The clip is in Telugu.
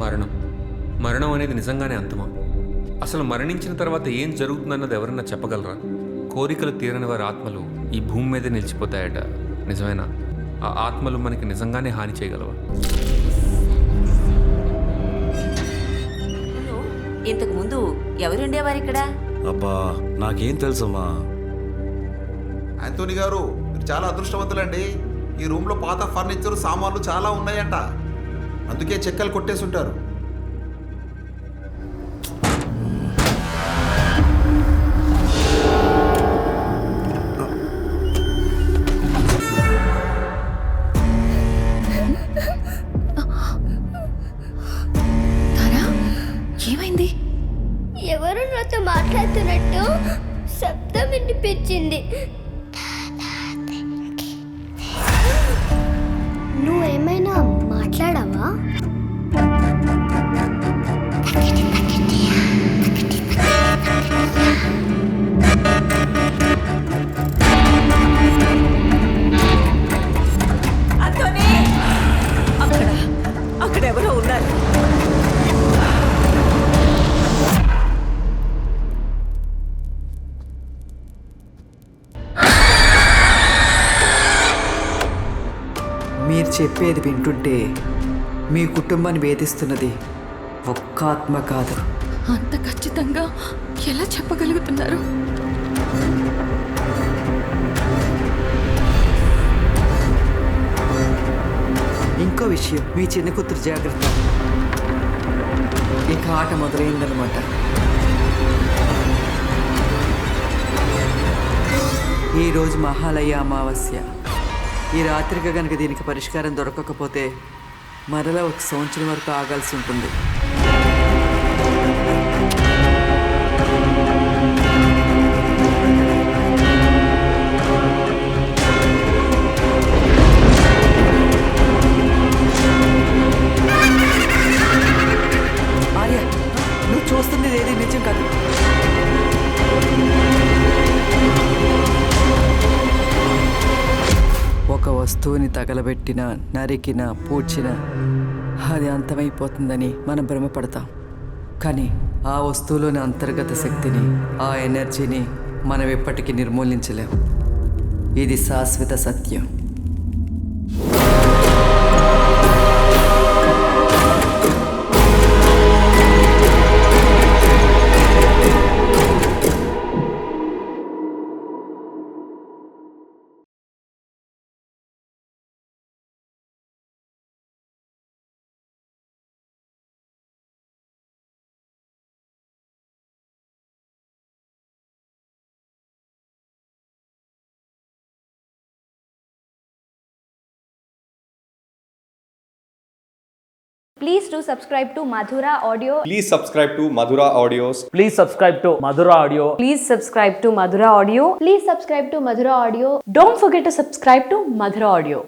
మరణం మరణం అనేది నిజంగానే అంతమా? అసలు మరణించిన తర్వాత ఏం జరుగుతుందన్నది ఎవరన్నా చెప్పగలరా? కోరికలు తీరని వారి ఆత్మలు ఈ భూమి మీదే నిలిచిపోతాయట, నిజమేనా? ఆ ఆత్మలు మనకి నిజంగానే హాని చేయగలవా? ఇంతకు ముందు ఎవరుండేవారు ఇక్కడ? అబ్బా నాకేం తెలుసమ్మా. యాంటోనీ గారు, మీరు చాలా అదృష్టవంతులండి. ఈ రూమ్లో పాత ఫర్నిచర్ సామాన్లు చాలా ఉన్నాయంట, అందుకే చెక్కలు కొట్టేసి ఉంటారు. ఏమైంది? ఎవరు నాతో మాట్లాడుతున్నట్టు శబ్దం వినిపించింది. నువ్వేమైనా మాట్లాడావా? అక్కడ ఎవరో ఉన్నారు. మీరు చెప్పేది వింటుంటే మీ కుటుంబాన్ని వేధిస్తున్నది ఒక్క ఆత్మ కాదు. అంత ఖచ్చితంగా ఎలా చెప్పగలుగుతున్నారు? ఇంకో విషయం, మీ చిన్న కూతురు జాగ్రత్త. ఇక ఆట మొదలైందనమాట. ఈరోజు మహాలయ అమావాస్య. ఈ రాత్రికి కనుక దీనికి పరిష్కారం దొరకకపోతే మరలా 1 సంవత్సరం వరకు ఆగాల్సి ఉంటుంది. ఆర్య, నువ్వు చూస్తుంది ఏది నిజం కాదు. ఒక వస్తువుని తగలబెట్టినా, నరికినా, పూడ్చినా అది అంతమైపోతుందని మనం భ్రమపడతాం. కానీ ఆ వస్తువులోని అంతర్గత శక్తిని, ఆ ఎనర్జీని మనం ఎప్పటికీ నిర్మూలించలేం. ఇది శాశ్వత సత్యం. Please do subscribe to Madhura Audio. Please subscribe to Madhura Audios. Please subscribe to Madhura Audio. Please subscribe to Madhura Audio. Please subscribe to Madhura Audio. Don't forget to subscribe to Madhura Audio.